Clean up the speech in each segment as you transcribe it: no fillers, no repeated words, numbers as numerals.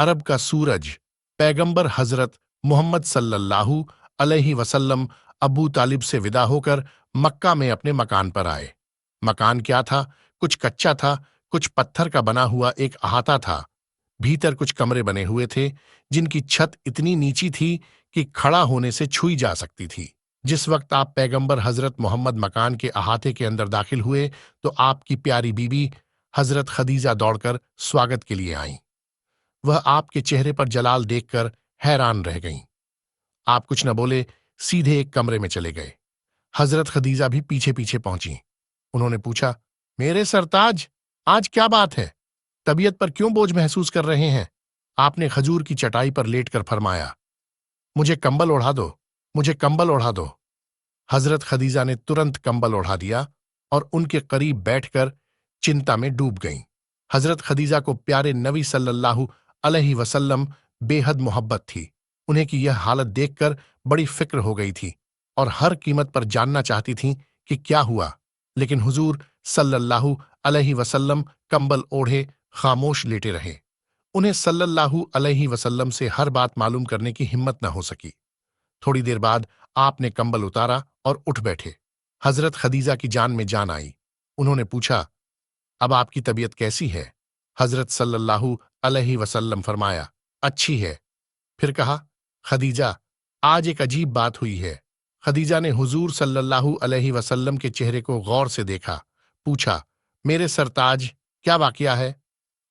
अरब का सूरज पैगंबर हजरत मोहम्मद सल्लल्लाहु अलैहि वसल्लम अबू तालिब से विदा होकर मक्का में अपने मकान पर आए। मकान क्या था? कुछ कच्चा था, कुछ पत्थर का बना हुआ एक अहाता था। भीतर कुछ कमरे बने हुए थे जिनकी छत इतनी नीची थी कि खड़ा होने से छुई जा सकती थी। जिस वक्त आप पैगंबर हजरत मोहम्मद मकान के अहाते के अंदर दाखिल हुए तो आपकी प्यारी बीबी हजरत खदीजा दौड़कर स्वागत के लिए आईं। वह आपके चेहरे पर जलाल देखकर हैरान रह गईं। आप कुछ न बोले, सीधे एक कमरे में चले गए। हजरत खदीजा भी पीछे पीछे पहुंची। उन्होंने पूछा, मेरे सरताज, आज क्या बात है? तबीयत पर क्यों बोझ महसूस कर रहे हैं? आपने खजूर की चटाई पर लेटकर फरमाया, मुझे कंबल ओढ़ा दो, मुझे कंबल ओढ़ा दो। हजरत खदीजा ने तुरंत कंबल ओढ़ा दिया और उनके करीब बैठकर चिंता में डूब गईं। हजरत खदीजा को प्यारे नबी सल्लल्लाहु अलैहि वसल्लम बेहद मोहब्बत थी। उन्हें की यह हालत देखकर बड़ी फिक्र हो गई थी और हर कीमत पर जानना चाहती थीं कि क्या हुआ। लेकिन हुजूर सल्लल्लाहु अलैहि वसल्लम कंबल ओढ़े खामोश लेटे रहे। उन्हें सल्लल्लाहु अलैहि वसल्लम से हर बात मालूम करने की हिम्मत न हो सकी। थोड़ी देर बाद आपने कंबल उतारा और उठ बैठे। हजरत खदीजा की जान में जान आई। उन्होंने पूछा, अब आपकी तबीयत कैसी है? हजरत सल्लल्लाहु अलैहि वसल्लम फरमाया, अच्छी है। फिर कहा, खदीजा, आज एक अजीब बात हुई है। खदीजा ने हुजूर सल्लल्लाहु अलैहि वसल्लम के चेहरे को गौर से देखा। पूछा, मेरे सरताज, क्या वाकया है?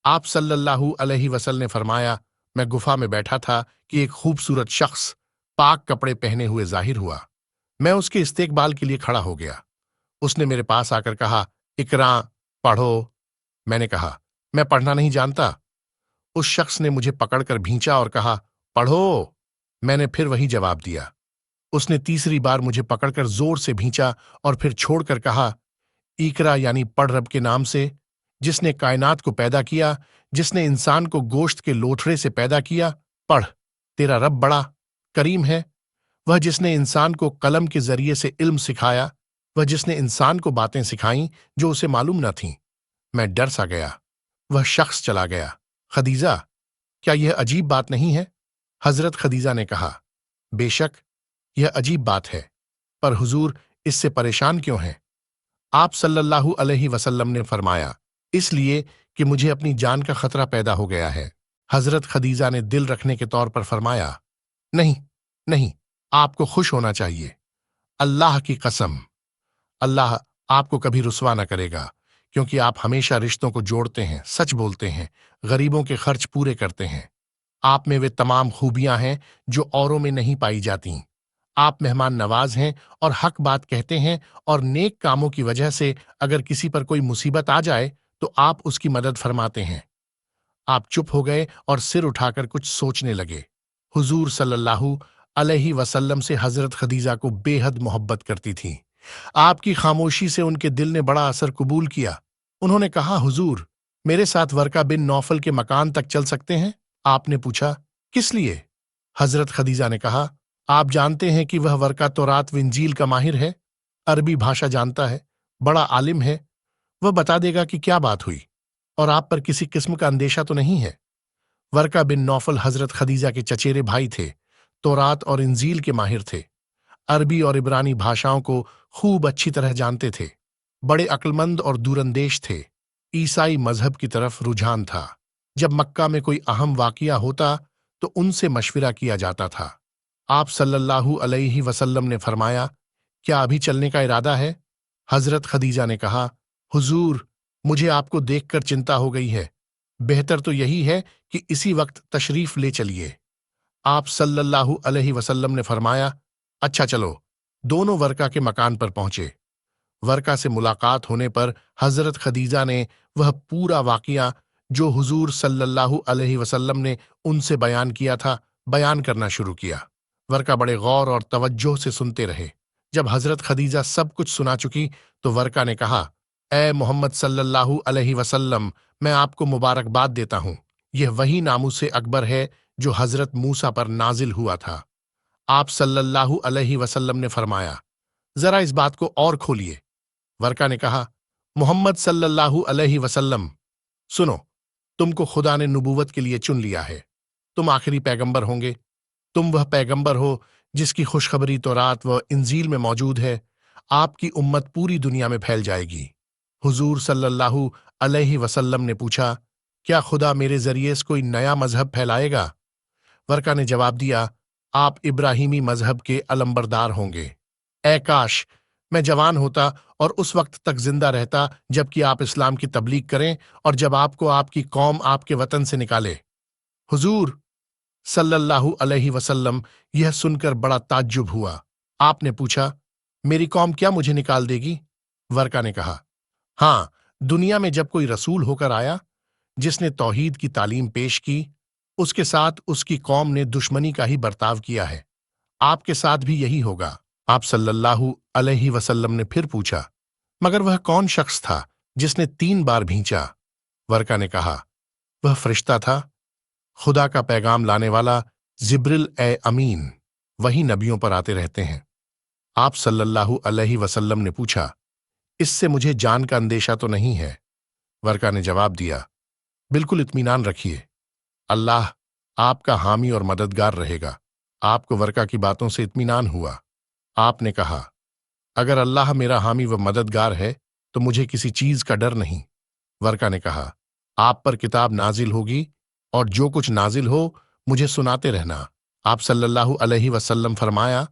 आप सल्लल्लाहु अलैहि वसल्लम ने फरमाया, मैं गुफा में बैठा था कि एक खूबसूरत शख्स पाक कपड़े पहने हुए जाहिर हुआ। मैं उसके इस्तेकबाल के लिए खड़ा हो गया। उसने मेरे पास आकर कहा, इकरा, पढ़ो। मैंने कहा, मैं पढ़ना नहीं जानता। उस शख्स ने मुझे पकड़कर भींचा और कहा, पढ़ो। मैंने फिर वही जवाब दिया। उसने तीसरी बार मुझे पकड़कर जोर से भींचा और फिर छोड़कर कहा, इकरा यानी पढ़ रब के नाम से, जिसने कायनात को पैदा किया, जिसने इंसान को गोश्त के लोथड़े से पैदा किया, पढ़। तेरा रब बड़ा करीम है, वह जिसने इंसान को कलम के जरिए से इल्म सिखाया, वह जिसने इंसान को बातें सिखाईं जो उसे मालूम न थीं। मैं डर सा गया। वह शख्स चला गया। खदीजा, क्या यह अजीब बात नहीं है? हजरत खदीजा ने कहा, बेशक यह अजीब बात है, पर हुजूर इससे परेशान क्यों हैं? आप सल्लल्लाहु अलैहि वसल्लम ने फरमाया, इसलिए कि मुझे अपनी जान का खतरा पैदा हो गया है। हजरत खदीजा ने दिल रखने के तौर पर फरमाया, नहीं नहीं, आपको खुश होना चाहिए। अल्लाह की कसम, अल्लाह आपको कभी रुसवा न करेगा, क्योंकि आप हमेशा रिश्तों को जोड़ते हैं, सच बोलते हैं, गरीबों के खर्च पूरे करते हैं। आप में वे तमाम खूबियां हैं जो औरों में नहीं पाई जाती। आप मेहमान नवाज हैं और हक बात कहते हैं, और नेक कामों की वजह से अगर किसी पर कोई मुसीबत आ जाए तो आप उसकी मदद फरमाते हैं। आप चुप हो गए और सिर उठाकर कुछ सोचने लगे। हुजूर सल्लल्लाहु अलैहि वसल्लम से हजरत खदीजा को बेहद मोहब्बत करती थी। आपकी खामोशी से उनके दिल ने बड़ा असर कबूल किया। उन्होंने कहा, हुजूर, मेरे साथ वर्का बिन नौफल के मकान तक चल सकते हैं? आपने पूछा, किस लिए? हजरत खदीजा ने कहा, आप जानते हैं कि वह वर्का तौरात व इंजील का माहिर है, अरबी भाषा जानता है, बड़ा आलिम है। वह बता देगा कि क्या बात हुई, और आप पर किसी किस्म का अंदेशा तो नहीं है। वर्का बिन नौफल हजरत खदीजा के चचेरे भाई थे, तौरात और इंजील के माहिर थे, अरबी और इब्रानी भाषाओं को खूब अच्छी तरह जानते थे, बड़े अक्लमंद और दूरंदेश थे। ईसाई मजहब की तरफ रुझान था। जब मक्का में कोई अहम वाकया होता तो उनसे मशविरा किया जाता था। आप सल्लल्लाहु अलैहि वसल्लम ने फरमाया, क्या अभी चलने का इरादा है? हजरत खदीजा ने कहा, हुजूर, मुझे आपको देखकर चिंता हो गई है। बेहतर तो यही है कि इसी वक्त तशरीफ ले चलिए। आप सल्लल्लाहु अलैहि वसल्लम ने फरमाया, अच्छा चलो। दोनों वर्का के मकान पर पहुंचे। वर्का से मुलाकात होने पर हजरत खदीजा ने वह पूरा वाकया जो हुजूर सल्लल्लाहु अलैहि वसल्लम ने उनसे बयान किया था, बयान करना शुरू किया। वर्का बड़े गौर और तवज्जो से सुनते रहे। जब हजरत खदीजा सब कुछ सुना चुकी तो वर्का ने कहा, ए मोहम्मद सल्लल्लाहु अलैहि वसल्लम, मैं आपको मुबारकबाद देता हूँ। यह वही नामूसे अकबर है जो हजरत मूसा पर नाजिल हुआ था। आप सल्लल्लाहु अलैहि वसल्लम ने फरमाया, जरा इस बात को और खोलिए। वर्का ने कहा, मोहम्मद सल्लल्लाहु अलैहि वसल्लम, सुनो, तुमको खुदा ने नुबुवत के लिए चुन लिया है। تم آخری پیغمبر ہوں گے، تم وہ پیغمبر ہو جس کی خوشخبری تورات و انجیل میں موجود ہے، آپ کی امت پوری دنیا میں پھیل جائے گی۔ حضور صلی اللہ علیہ وسلم نے پوچھا، کیا خدا میرے ذریعے سے کوئی نیا مذہب پھیلائے گا؟ ورقہ نے جواب دیا، آپ ابراہیمی مذہب کے علمبردار ہوں گے۔ اے کاش میں جوان ہوتا اور اس وقت تک زندہ رہتا جب کہ آپ اسلام کی تبلیغ کریں اور جب آپ کو آپ کی قوم آپ کے وطن سے نکالے۔ حضور صلی اللہ علیہ وسلم یہ سن کر بڑا تعجب ہوا۔ آپ نے پوچھا، میری قوم کیا مجھے نکال دے گی؟ ورقہ نے کہا، ہاں، دنیا میں جب کوئی رسول ہو کر آیا جس نے توحید کی تعلیم پیش کی، اس کے ساتھ اس کی قوم نے دشمنی کا ہی برتاؤ کیا ہے، آپ کے ساتھ بھی یہی ہوگا۔ آپ صلی اللہ علیہ وسلم نے پھر پوچھا، مگر وہ کون شخص تھا جس نے 3 بار بھینچا؟ ورقہ نے کہا، وہ فرشتہ تھا، خدا کا پیغام لانے والا جبرائیل اے امین، وہی نبیوں پر آتے رہتے ہیں۔ آپ صلی اللہ علیہ وسلم نے پوچھا، اس سے مجھے جان کا اندیشہ تو نہیں ہے؟ ورقہ نے جواب دیا، بالکل اطمینان رکھیے، اللہ آپ کا حامی اور مددگار رہے گا۔ آپ کو ورقہ کی باتوں سے اطمینان ہوا۔ آپ نے کہا، اگر اللہ میرا حامی و مددگار ہے تو مجھے کسی چیز کا ڈر نہیں۔ ورقہ نے کہا، آپ پر کتاب نازل ہوگی اور جو کچھ نازل ہو مجھے سناتے رہنا۔ آپ صلی اللہ علیہ وسلم فرمایا،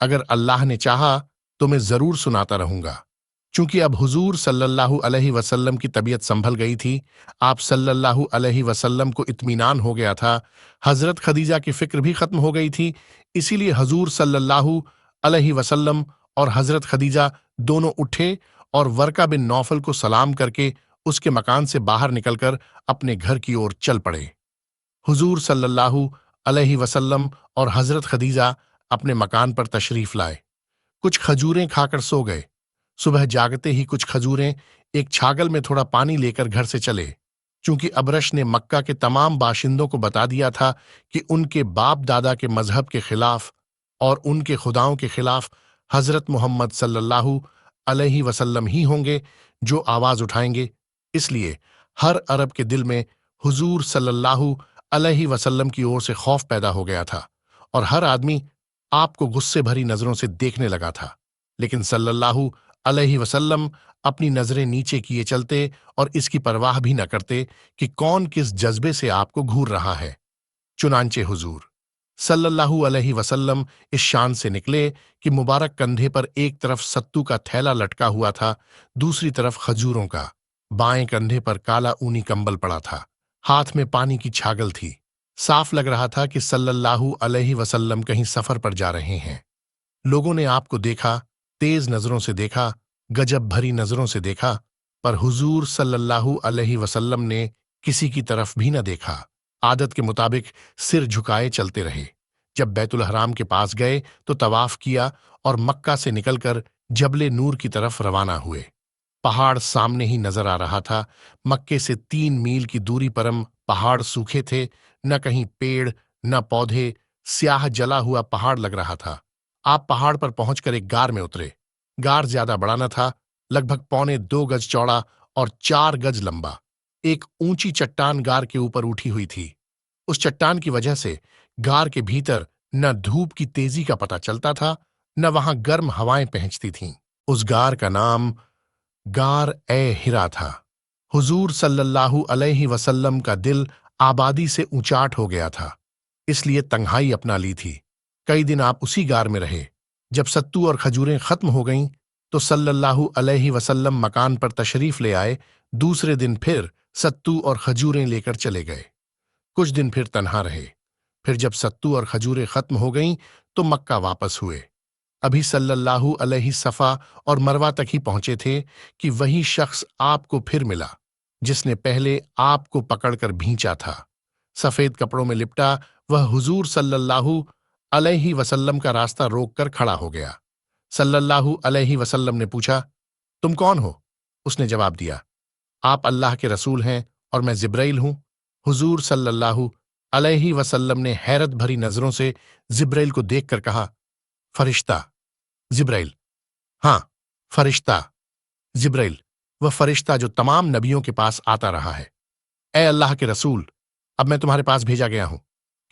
اگر اللہ نے چاہا تو میں ضرور سناتا رہوں گا۔ چونکہ اب حضور صلی اللہ علیہ وسلم کی طبیعت سنبھل گئی تھی، آپ صلی اللہ علیہ وسلم کو اطمینان ہو گیا تھا، حضرت خدیجہ کی فکر بھی ختم ہو گئی تھی، اسی لیے حضور صلی اللہ علیہ وسلم اور حضرت خدیجہ دونوں اٹھے اور ورقہ بن نوفل کو سلام کر کے اس کے مکان سے باہر نکل کر اپنے گھر کی اور چل پڑے۔ حضور صلی اللہ علیہ وسلم اور حضرت خدیجہ اپنے مکان پر تشریف لائے، کچھ کھجوریں کھا کر سو گئے۔ صبح جاگتے ہی کچھ کھجوریں ایک چھاگل میں تھوڑا پانی لے کر گھر سے چلے، چونکہ ابرش نے مکہ کے تمام باشندوں کو بتا دیا تھا کہ ان کے باپ دادا کے مذہب کے خلاف اور ان کے خداؤں کے خلاف حضرت محمد صلی اللہ علیہ وسلم ہی ہوں گے جو آواز اٹھائیں گے، اس لیے ہر عرب کے دل میں حضور صلی اللہ علیہ وسلم کی اور سے خوف پیدا ہو گیا تھا اور ہر آدمی آپ کو غصے بھری نظروں سے دیکھنے لگا تھا، لیکن صلی اللہ علیہ وسلم اپنی نظریں نیچے کیے چلتے اور اس کی پرواہ بھی نہ کرتے کہ کون کس جذبے سے آپ کو گھور رہا ہے۔ چنانچہ حضور صلی اللہ علیہ وسلم اس شان سے نکلے کہ مبارک کندھے پر ایک طرف ستو کا تھیلا لٹکا ہوا تھا، دوسری طرف کھجوروں کا، بائیں کندھے پر کالا اونی کمبل پڑا تھا، ہاتھ میں پانی کی چھاگل تھی۔ صاف لگ رہا تھا کہ صلی اللہ علیہ وسلم کہیں سفر پر جا رہے ہیں۔ لوگوں نے آپ کو دیکھا، تیز نظروں سے دیکھا، گجب بھری نظروں سے دیکھا، پر حضور صلی اللہ علیہ وسلم نے کسی کی طرف بھی نہ دیکھا، عادت کے مطابق سر جھکائے چلتے رہے۔ جب بیت الحرام کے پاس گئے تو طواف کیا اور مکہ سے نکل کر جبل نور کی طرف روانہ ہوئے۔ پہاڑ سامنے ہی نظر آ رہا تھا، مکے سے 3 میل کی دوری پرم پہاڑ سوکھے تھے، نہ کہیں پیڑ نہ پودے، سیاہ جلا ہوا پہاڑ لگ رہا تھا۔ آپ پہاڑ پر پہنچ کر ایک غار میں اترے۔ غار زیادہ بڑا نہ تھا، لگ بھگ 2.25 گز چوڑا اور 4 گز لمبا۔ ایک اونچی چٹان غار کے اوپر اٹھی ہوئی تھی، اس چٹان کی وجہ سے غار کے بھیتر نہ دھوپ کی تیزی کا پتہ چلتا تھا، نہ وہاں گرم ہوائیں پہنچتی تھیں۔ اس غار کا نام غار اے ہرا تھا۔ حضور صلی اللہ علیہ وسلم کا دل آبادی سے اونچاٹ ہو گیا تھا، اس لیے تنہائی اپنا لی تھی۔ کئی دن آپ اسی غار میں رہے۔ جب ستو اور کھجوریں ختم ہو گئیں تو صلی اللہ علیہ وسلم مکان پر تشریف لے آئے، دوسرے دن پھر ستو اور کھجوریں لے کر چلے گئے۔ کچھ دن پھر تنہا رہے، پھر جب ستو اور کھجوریں ختم ہو گئیں تو مکہ واپس ہوئے۔ ابھی صلی اللہ علیہ صفا اور مروہ تک ہی پہنچے تھے کہ وہی شخص آپ کو پھر ملا جس نے پہلے آپ کو پکڑ کر بھینچا تھا۔ سفید کپڑوں میں لپٹا وہ حضور صلی اللہ علیہ وسلم کا راستہ روک کر کھڑا ہو گیا۔ صلی اللہ علیہ وسلم نے پوچھا، تم کون ہو؟ اس نے جواب دیا، آپ اللہ کے رسول ہیں اور میں جبرائیل ہوں۔ حضور صلی اللہ علیہ وسلم نے حیرت بھری نظروں سے جبرائیل کو دیکھ کر کہا، فرشتہ؟ جبرائیل، ہاں، فرشتہ۔ جبرائیل، وہ فرشتہ جو تمام نبیوں کے پاس آتا رہا ہے۔ اے اللہ کے رسول، اب میں تمہارے پاس بھیجا گیا ہوں،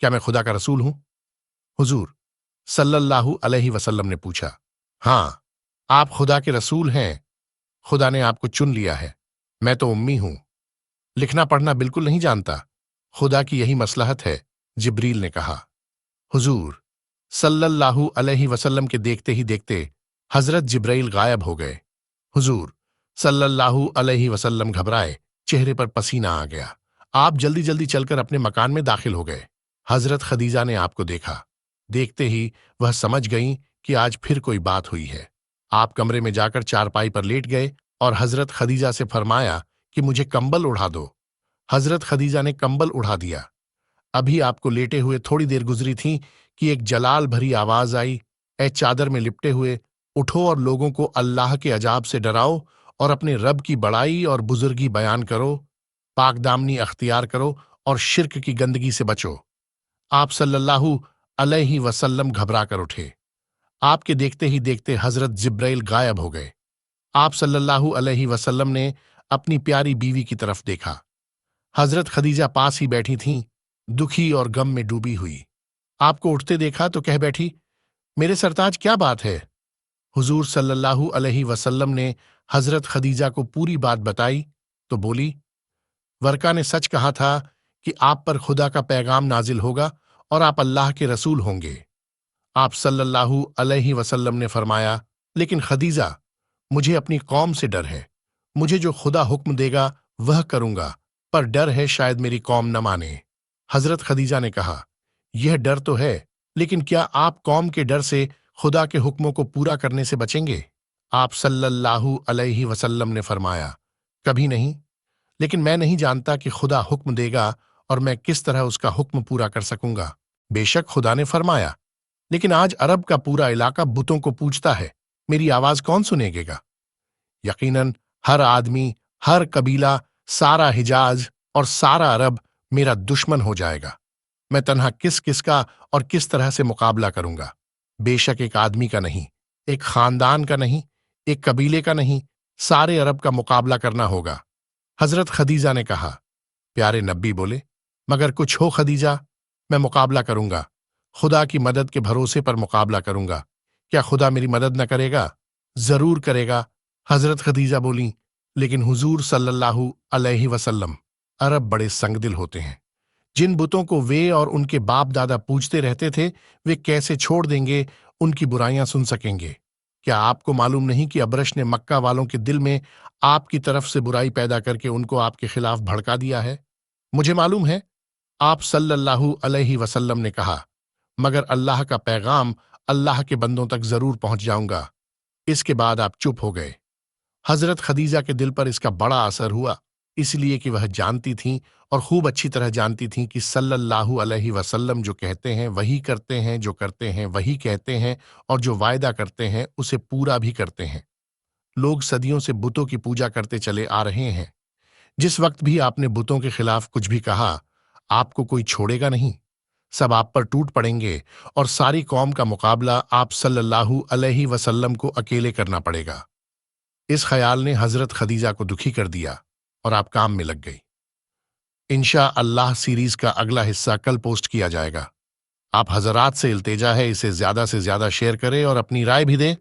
क्या मैं खुदा का रसूल हूं? हुजूर सल्लल्लाहु अलैहि वसल्लम ने पूछा, हाँ, आप खुदा के रसूल हैं। खुदा ने आपको चुन लिया है। मैं तो उम्मी हूं, लिखना पढ़ना बिल्कुल नहीं जानता। खुदा की यही मसलहत है, जिब्रील ने कहा। हुजूर सल्लल्लाहु अलैहि वसल्लम के देखते ही देखते हजरत जिब्राइल गायब हो गए। हुजूर सल्लल्लाहु अलैहि वसल्लम घबराए, चेहरे पर पसीना आ गया। आप जल्दी जल्दी चलकर अपने मकान में दाखिल हो गए। हजरत खदीजा ने आपको देखा। देखते ही वह समझ गईं कि आज फिर कोई बात हुई है। आप कमरे में जाकर चारपाई पर लेट गए और हजरत खदीजा से फरमाया कि मुझे कंबल उड़ा दो। हजरत खदीजा ने कंबल उड़ा दिया। अभी आपको लेटे हुए थोड़ी देर गुजरी थी कि एक जलाल भरी आवाज आई, ए चादर में लिपटे हुए, उठो और लोगों को अल्लाह के अजाब से डराओ और अपने रब की बड़ाई और बुजुर्गी बयान करो, पाकदामनी अख्तियार करो और शिर्क की गंदगी से बचो। आप सल्लल्लाहु अलैहि वसल्लम घबरा कर उठे। आपके देखते ही देखते हजरत जिब्राइल गायब हो गए। आप सल्लल्लाहु अलैहि वसल्लम ने अपनी प्यारी बीवी की तरफ देखा। हजरत खदीजा पास ही बैठी थीं, दुखी और गम में डूबी हुई। आपको उठते देखा तो कह बैठी, मेरे सरताज क्या बात है? हुजूर सल्लल्लाहु अलैहि वसल्लम ने हजरत खदीजा को पूरी बात बताई तो बोली, वर्का ने सच कहा था कि आप पर खुदा का पैगाम नाजिल होगा और आप अल्लाह के रसूल होंगे। आप सल्लल्लाहु अलैहि वसल्लम ने फरमाया, लेकिन खदीजा, मुझे अपनी कौम से डर है। मुझे जो खुदा हुक्म देगा वह करूंगा, पर डर है शायद मेरी कौम न माने। हजरत खदीजा ने कहा, यह डर तो है, लेकिन क्या आप कौम के डर से खुदा के हुक्मों को पूरा करने से बचेंगे? आप सल्लल्लाहु अलैहि वसल्लम ने फरमाया, कभी नहीं, लेकिन मैं नहीं जानता कि खुदा हुक्म देगा और मैं किस तरह उसका हुक्म पूरा कर सकूंगा। बेशक खुदा ने फरमाया, लेकिन आज अरब का पूरा इलाका बुतों को पूजता है, मेरी आवाज कौन सुनेगा? यकीनन हर आदमी, हर कबीला, सारा हिजाज और सारा अरब मेरा दुश्मन हो जाएगा। मैं तन्हा किस किस का और किस तरह से मुकाबला करूंगा? बेशक एक आदमी का नहीं, एक खानदान का नहीं, एक कबीले का नहीं, सारे अरब का मुकाबला करना होगा। हजरत खदीजा ने कहा। प्यारे नब्बी बोले, मगर कुछ हो खदीजा, मैं मुकाबला करूंगा, खुदा की मदद के भरोसे पर मुकाबला करूंगा। क्या खुदा मेरी मदद न करेगा? जरूर करेगा। हजरत खदीजा बोली, लेकिन हुजूर सल्लल्लाहु अलैहि वसल्लम, अरब बड़े संगदिल होते हैं। जिन बुतों को वे और उनके बाप दादा पूजते रहते थे, वे कैसे छोड़ देंगे, उनकी बुराइयां सुन सकेंगे? क्या आपको मालूम नहीं कि अबरश ने मक्का वालों के दिल में आपकी तरफ से बुराई पैदा करके उनको आपके खिलाफ भड़का दिया है? मुझे मालूम है, आप सल्लल्लाहु अलैहि वसल्लम ने कहा, मगर अल्लाह का पैगाम अल्लाह के बंदों तक जरूर पहुंच जाऊंगा। इसके बाद आप चुप हो गए। हजरत खदीजा के दिल पर इसका बड़ा असर हुआ, इसलिए कि वह जानती थीं और खूब अच्छी तरह जानती थीं कि सल्लल्लाहु अलैहि वसल्लम जो कहते हैं वही करते हैं, जो करते हैं वही कहते हैं, और जो वायदा करते हैं उसे पूरा भी करते हैं। लोग सदियों से बुतों की पूजा करते चले आ रहे हैं। जिस वक्त भी आपने बुतों के खिलाफ कुछ भी कहा, आपको कोई छोड़ेगा नहीं। सब आप पर टूट पड़ेंगे और सारी कौम का मुकाबला आप सल्लल्लाहु अलैहि वसल्लम को अकेले करना पड़ेगा। इस ख्याल ने हजरत खदीजा को दुखी कर दिया और आप काम में लग गई। इंशा अल्लाह सीरीज का अगला हिस्सा कल पोस्ट किया जाएगा। आप हजरात से इल्तेजा है इसे ज्यादा से ज्यादा शेयर करें और अपनी राय भी दें।